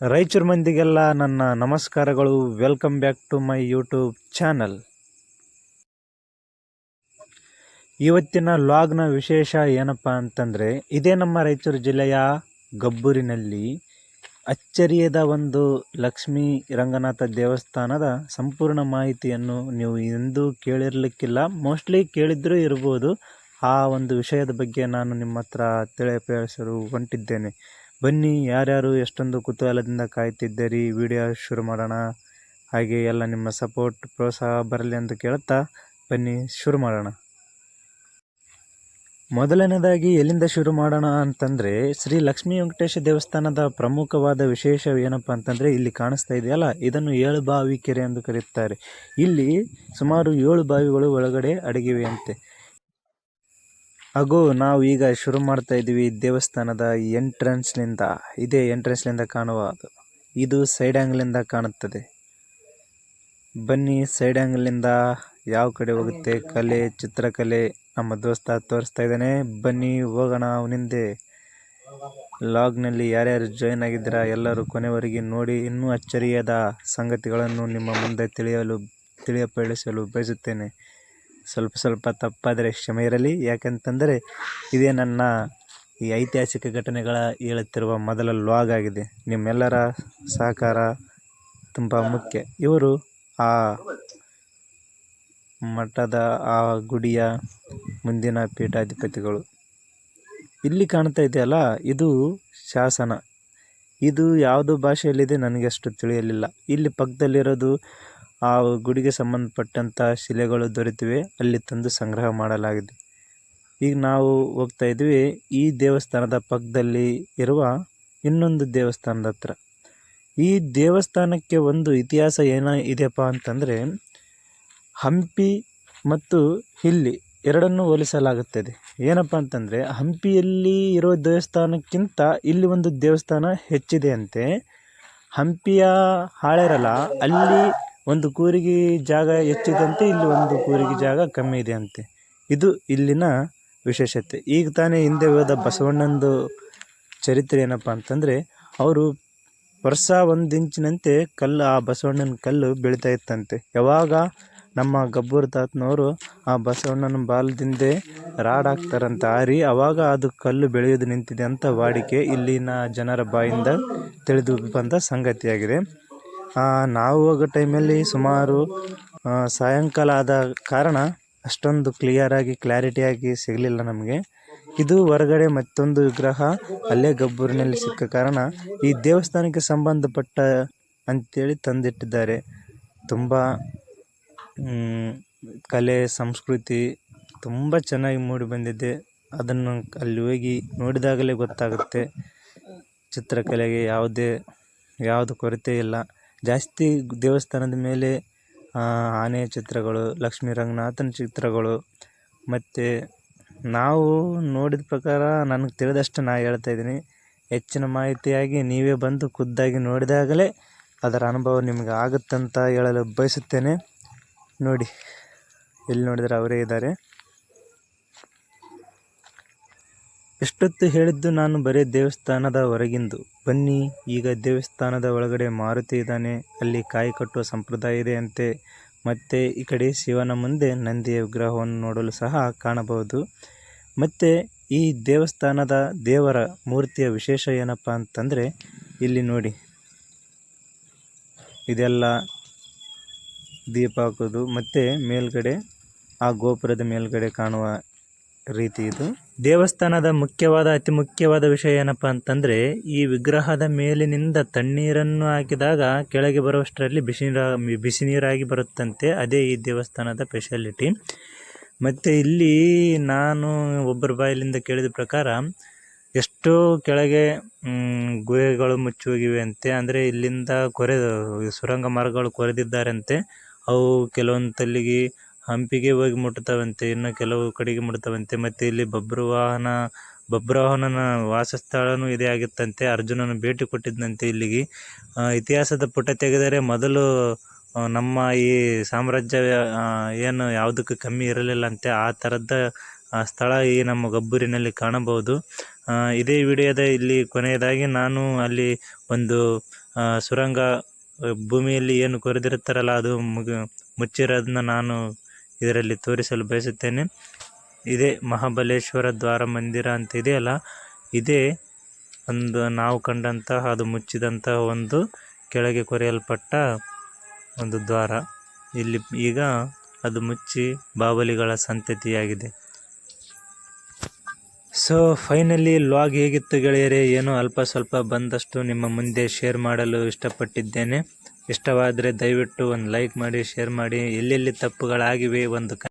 ರಾಯಚೂರು ಮಂದಿಗೆಲ್ಲ ನನ್ನ ನಮಸ್ಕಾರಗಳು. Welcome back to my YouTube channel. ಇವತ್ತಿನ ಲಾಗ್ನ ವಿಶೇಷ ಏನಪ್ಪ ಅಂತಂದರೆ, ಇದೇ ನಮ್ಮ ರಾಯಚೂರು ಜಿಲ್ಲೆಯ ಗಬ್ಬೂರಿನಲ್ಲಿ ಅಚ್ಚರಿಯದ ಒಂದು ಲಕ್ಷ್ಮೀ ರಂಗನಾಥ ದೇವಸ್ಥಾನದ ಸಂಪೂರ್ಣ ಮಾಹಿತಿಯನ್ನು ನೀವು ಎಂದೂ ಕೇಳಿರಲಿಕ್ಕಿಲ್ಲ. ಮೋಸ್ಟ್ಲಿ ಕೇಳಿದ್ರೂ ಇರ್ಬೋದು. ಆ ಒಂದು ವಿಷಯದ ಬಗ್ಗೆ ನಾನು ನಿಮ್ಮ ಹತ್ರ ತಿಳಿಯಪಡಿಸಲು ಹೊಂಟಿದ್ದೇನೆ. ಬನ್ನಿ, ಯಾರ್ಯಾರು ಎಷ್ಟೊಂದು ಕುತೂಹಲದಿಂದ ಕಾಯ್ತಿದ್ದೀರಿ, ವಿಡಿಯೋ ಶುರು ಮಾಡೋಣ. ಹಾಗೆ ಎಲ್ಲ ನಿಮ್ಮ ಸಪೋರ್ಟ್ ಪ್ರೋತ್ಸಾಹ ಬರಲಿ ಅಂತ ಕೇಳುತ್ತಾ ಬನ್ನಿ ಶುರು ಮಾಡೋಣ. ಮೊದಲನೇದಾಗಿ ಎಲ್ಲಿಂದ ಶುರು ಮಾಡೋಣ ಅಂತಂದರೆ, ಶ್ರೀ ಲಕ್ಷ್ಮೀ ವೆಂಕಟೇಶ ದೇವಸ್ಥಾನದ ಪ್ರಮುಖವಾದ ವಿಶೇಷ ಏನಪ್ಪ ಅಂತಂದರೆ, ಇಲ್ಲಿ ಕಾಣಿಸ್ತಾ ಇದೆಯಲ್ಲ, ಇದನ್ನು 7 ಬಾವಿ ಕೆರೆ ಎಂದು ಕರೆಯುತ್ತಾರೆ. ಇಲ್ಲಿ ಸುಮಾರು 7 ಬಾವಿಗಳು ಒಳಗಡೆ ಅಡಗಿವೆಯಂತೆ. ಹಾಗೂ ನಾವು ಈಗ ಶುರು ಮಾಡ್ತಾ ಇದ್ದೀವಿ ದೇವಸ್ಥಾನದ ಎಂಟ್ರೆನ್ಸ್ನಿಂದ. ಇದೇ ಎಂಟ್ರೆನ್ಸ್ನಿಂದ ಕಾಣುವ ಇದು ಸೈಡ್ ಆ್ಯಂಗ್ಲಿಂದ ಕಾಣುತ್ತದೆ. ಬನ್ನಿ, ಸೈಡ್ ಆ್ಯಂಗ್ಲಿಂದ ಯಾವ ಕಡೆ ಹೋಗುತ್ತೆ ಕಲೆ, ಚಿತ್ರಕಲೆ ನಮ್ಮ ದೋಸ್ತ ತೋರಿಸ್ತಾ ಇದ್ದಾನೆ. ಬನ್ನಿ ಹೋಗೋಣ ಅವನಿಂದೆ. ಲಾಗ್ನಲ್ಲಿ ಯಾರ್ಯಾರು ಜಾಯ್ನ್ ಆಗಿದ್ದೀರಾ ಎಲ್ಲರೂ ಕೊನೆವರೆಗೆ ನೋಡಿ. ಇನ್ನೂ ಅಚ್ಚರಿಯಾದ ಸಂಗತಿಗಳನ್ನು ನಿಮ್ಮ ಮುಂದೆ ತಿಳಿಯಪಡಿಸಲು ಬಯಸುತ್ತೇನೆ. ಸ್ವಲ್ಪ ತಪ್ಪಾದರೆ ಕ್ಷಮೆ ಇರಲಿ. ಯಾಕಂತಂದರೆ ಇದೇ ನನ್ನ ಈ ಐತಿಹಾಸಿಕ ಘಟನೆಗಳ ಹೇಳುತ್ತಿರುವ ಮೊದಲ ಲಾಗ್ ಆಗಿದೆ. ನಿಮ್ಮೆಲ್ಲರ ಸಹಕಾರ ತುಂಬ ಮುಖ್ಯ. ಇವರು ಆ ಮಠದ ಆ ಗುಡಿಯ ಮುಂದಿನ ಪೀಠಾಧಿಪತಿಗಳು. ಇಲ್ಲಿ ಕಾಣ್ತಾ ಇದೆಯಲ್ಲ, ಇದು ಶಾಸನ. ಇದು ಯಾವುದು ಭಾಷೆಯಲ್ಲಿದೆ ನನಗೆ ಅಷ್ಟು ತಿಳಿಯಲಿಲ್ಲ. ಇಲ್ಲಿ ಪಕ್ಕದಲ್ಲಿರೋದು ಆ ಗುಡಿಗೆ ಸಂಬಂಧಪಟ್ಟಂಥ ಶಿಲೆಗಳು ದೊರೆತಿವೆ, ಅಲ್ಲಿ ತಂದು ಸಂಗ್ರಹ ಮಾಡಲಾಗಿದೆ. ಈಗ ನಾವು ಹೋಗ್ತಾ ಇದ್ವಿ ಈ ದೇವಸ್ಥಾನದ ಪಕ್ಕದಲ್ಲಿ ಇರುವ ಇನ್ನೊಂದು ದೇವಸ್ಥಾನದ ಹತ್ರ. ಈ ದೇವಸ್ಥಾನಕ್ಕೆ ಒಂದು ಇತಿಹಾಸ ಇದೆಯಪ್ಪ ಅಂತಂದರೆ, ಹಂಪಿ ಮತ್ತು ಇಲ್ಲಿ ಎರಡನ್ನೂ ಹೋಲಿಸಲಾಗುತ್ತದೆ. ಏನಪ್ಪ ಅಂತಂದರೆ, ಹಂಪಿಯಲ್ಲಿ ಇರೋ ದೇವಸ್ಥಾನಕ್ಕಿಂತ ಇಲ್ಲಿ ಒಂದು ದೇವಸ್ಥಾನ ಹೆಚ್ಚಿದೆ ಅಂತೆ. ಹಂಪಿಯ ಹಾಳೆರಲ್ಲ, ಅಲ್ಲಿ ಒಂದು ಕೂರಿಗೆ ಜಾಗ ಹೆಚ್ಚಿದಂತೆ ಇಲ್ಲಿ ಒಂದು ಕೂರಿಗೆ ಜಾಗ ಕಮ್ಮಿ ಇದೆ ಅಂತೆ. ಇದು ಇಲ್ಲಿನ ವಿಶೇಷತೆ. ಈಗ ತಾನೇ ಹಿಂದೆ ಹೋದ ಬಸವಣ್ಣಂದು ಚರಿತ್ರೆ ಏನಪ್ಪ ಅಂತಂದರೆ, ಅವರು ವರ್ಷ 1 ಇಂಚಿನಂತೆ ಕಲ್ಲು, ಆ ಬಸವಣ್ಣನ ಕಲ್ಲು ಬೆಳೀತಾ ಇತ್ತಂತೆ. ಯಾವಾಗ ನಮ್ಮ ಗಬ್ಬೂರು ತಾತನವರು ಆ ಬಸವಣ್ಣನ ಬಾಲದಿಂದೆ ರಾಡ್ ಹಾಕ್ತಾರಂತ ಆರಿ, ಆವಾಗ ಅದು ಕಲ್ಲು ಬೆಳೆಯೋದು ನಿಂತಿದೆ ಅಂತ ವಾಡಿಕೆ ಇಲ್ಲಿನ ಜನರ ಬಾಯಿಂದ ತಿಳಿದು ಬಂದ ಸಂಗತಿಯಾಗಿದೆ. ನಾವು ಹೋಗೋ ಟೈಮಲ್ಲಿ ಸುಮಾರು ಸಾಯಂಕಾಲ ಆದ ಕಾರಣ ಅಷ್ಟೊಂದು ಕ್ಲಾರಿಟಿಯಾಗಿ ಸಿಗಲಿಲ್ಲ ನಮಗೆ. ಇದು ಹೊರಗಡೆ ಮತ್ತೊಂದು ವಿಗ್ರಹ ಅಲ್ಲೇ ಗಬ್ಬೂರಿನಲ್ಲಿ ಸಿಕ್ಕ ಕಾರಣ ಈ ದೇವಸ್ಥಾನಕ್ಕೆ ಸಂಬಂಧಪಟ್ಟ ಅಂತೇಳಿ ತಂದಿಟ್ಟಿದ್ದಾರೆ. ತುಂಬ ಕಲೆ ಸಂಸ್ಕೃತಿ ತುಂಬ ಚೆನ್ನಾಗಿ ಮೂಡಿ ಬಂದಿದೆ. ಅದನ್ನು ಅಲ್ಲಿ ಹೋಗಿ ನೋಡಿದಾಗಲೇ ಗೊತ್ತಾಗುತ್ತೆ. ಚಿತ್ರಕಲೆಗೆ ಯಾವುದು ಕೊರತೆ ಇಲ್ಲ. ಜಾಸ್ತಿ ದೇವಸ್ಥಾನದ ಮೇಲೆ ಆನೆಯ ಚಿತ್ರಗಳು, ಲಕ್ಷ್ಮೀ ರಂಗನಾಥನ ಚಿತ್ರಗಳು, ಮತ್ತು ನಾವು ನೋಡಿದ ಪ್ರಕಾರ ನನಗೆ ತಿಳಿದಷ್ಟು ನಾನು ಹೇಳ್ತಾ ಇದ್ದೀನಿ. ಹೆಚ್ಚಿನ ಮಾಹಿತಿಯಾಗಿ ನೀವೇ ಬಂದು ಖುದ್ದಾಗಿ ನೋಡಿದಾಗಲೇ ಅದರ ಅನುಭವ ನಿಮಗೆ ಆಗುತ್ತಂತ ಹೇಳಲು ಬಯಸುತ್ತೇನೆ. ನೋಡಿ, ಎಲ್ಲಿ ನೋಡಿದರೆ ಅವರೇ ಇದ್ದಾರೆ. ಎಷ್ಟೊತ್ತು ಹೇಳಿದ್ದು ನಾನು ಬರೀ ದೇವಸ್ಥಾನದ ಹೊರಗಿಂದು. ಬನ್ನಿ, ಈಗ ದೇವಸ್ಥಾನದ ಒಳಗಡೆ ಮಾರುತಿ ಇದ್ದಾನೆ. ಅಲ್ಲಿ ಕಾಯಿ ಕಟ್ಟುವ ಸಂಪ್ರದಾಯ ಇದೆ ಅಂತೆ. ಮತ್ತು ಈ ಕಡೆ ಶಿವನ ಮುಂದೆ ನಂದಿಯ ವಿಗ್ರಹವನ್ನು ನೋಡಲು ಸಹ ಕಾಣಬಹುದು. ಮತ್ತು ಈ ದೇವಸ್ಥಾನದ ದೇವರ ಮೂರ್ತಿಯ ವಿಶೇಷ ಏನಪ್ಪ ಅಂತಂದರೆ, ಇಲ್ಲಿ ನೋಡಿ, ಇದೆಲ್ಲ ದೀಪ ಹಾಕೋದು ಮತ್ತು ಮೇಲ್ಗಡೆ ಆ ಗೋಪುರದ ಮೇಲ್ಗಡೆ ಕಾಣುವ ರೀತಿ ಇದು. ದೇವಸ್ಥಾನದ ಅತಿ ಮುಖ್ಯವಾದ ವಿಷಯ ಏನಪ್ಪ ಅಂತಂದರೆ, ಈ ವಿಗ್ರಹದ ಮೇಲಿನಿಂದ ತಣ್ಣೀರನ್ನು ಹಾಕಿದಾಗ ಕೆಳಗೆ ಬರುವಷ್ಟರಲ್ಲಿ ಬಿಸಿ ನೀರಾಗಿ ಬರುತ್ತಂತೆ. ಅದೇ ಈ ದೇವಸ್ಥಾನದ ಸ್ಪೆಷಾಲಿಟಿ. ಮತ್ತು ಇಲ್ಲಿ ನಾನು ಒಬ್ಬರ ಬಾಯಲ್ಲಿಂದ ಕೇಳಿದ ಪ್ರಕಾರ ಎಷ್ಟೋ ಕೆಳಗೆ ಗುಹೆಗಳು ಮುಚ್ಚಿ ಹೋಗಿವೆ ಅಂತೆ. ಅಂದರೆ ಇಲ್ಲಿಂದ ಸುರಂಗ ಮಾರ್ಗಗಳು ಕೊರೆದಿದ್ದಾರಂತೆ. ಅವು ಕೆಲವೊಂದು ತಲ್ಲಿಗೆ ಹಂಪಿಗೆ ಹೋಗಿ ಮುಟ್ತವಂತೆ, ಇನ್ನು ಕೆಲವು ಕಡೆಗೆ ಮುಟ್ತವಂತೆ. ಮತ್ತು ಇಲ್ಲಿ ಬಬ್ರವಾಹನನ ವಾಸಸ್ಥಳನೂ ಇದೇ ಆಗಿತ್ತಂತೆ. ಅರ್ಜುನನು ಭೇಟಿ ಕೊಟ್ಟಿದ್ದಂತೆ ಇಲ್ಲಿಗೆ. ಇತಿಹಾಸದ ಪುಟ ತೆಗೆದರೆ ಮೊದಲು ನಮ್ಮ ಈ ಸಾಮ್ರಾಜ್ಯ ಏನು ಯಾವುದಕ್ಕೂ ಕಮ್ಮಿ ಇರಲಿಲ್ಲ ಅಂತೆ. ಆ ಥರದ ಸ್ಥಳ ಈ ನಮ್ಮ ಗಬ್ಬೂರಿನಲ್ಲಿ ಕಾಣಬಹುದು. ಇದೇ ವಿಡಿಯೋದ ಇಲ್ಲಿ ಕೊನೆಯದಾಗಿ ನಾನು ಅಲ್ಲಿ ಒಂದು ಸುರಂಗ ಭೂಮಿಯಲ್ಲಿ ಏನು ಕೊರೆದಿರುತ್ತಾರಲ್ಲ ಅದು ಮುಚ್ಚಿರೋದನ್ನ ನಾನು ಇದರಲ್ಲಿ ತೋರಿಸಲು ಬಯಸುತ್ತೇನೆ. ಇದೇ ಮಹಾಬಲೇಶ್ವರ ದ್ವಾರ ಮಂದಿರ ಅಂತ ಇದೆಯಲ್ಲ, ಇದೇ ಒಂದು ನಾವು ಕಂಡಂತಹ ಅದು ಮುಚ್ಚಿದಂತಹ ಒಂದು ಕೆಳಗೆ ಕೊರೆಯಲ್ಪಟ್ಟ ಒಂದು ದ್ವಾರ. ಇಲ್ಲಿ ಈಗ ಅದು ಮುಚ್ಚಿ ಬಾವಲಿಗಳ ಸಂತತಿಯಾಗಿದೆ. ಸೊ ಫೈನಲಿ ಲಾಗ್ ಹೇಗಿತ್ತು ಗೆಳೆಯರೇ? ಏನೋ ಅಲ್ಪ ಸ್ವಲ್ಪ ಬಂದಷ್ಟು ನಿಮ್ಮ ಮುಂದೆ ಶೇರ್ ಮಾಡಲು ಇಷ್ಟಪಟ್ಟಿದ್ದೇನೆ. ಇಷ್ಟವಾದರೆ ದಯವಿಟ್ಟು ಒಂದು ಲೈಕ್ ಮಾಡಿ, ಶೇರ್ ಮಾಡಿ. ಎಲ್ಲೆಲ್ಲಿ ತಪ್ಪುಗಳಾಗಿವೆ ಒಂದು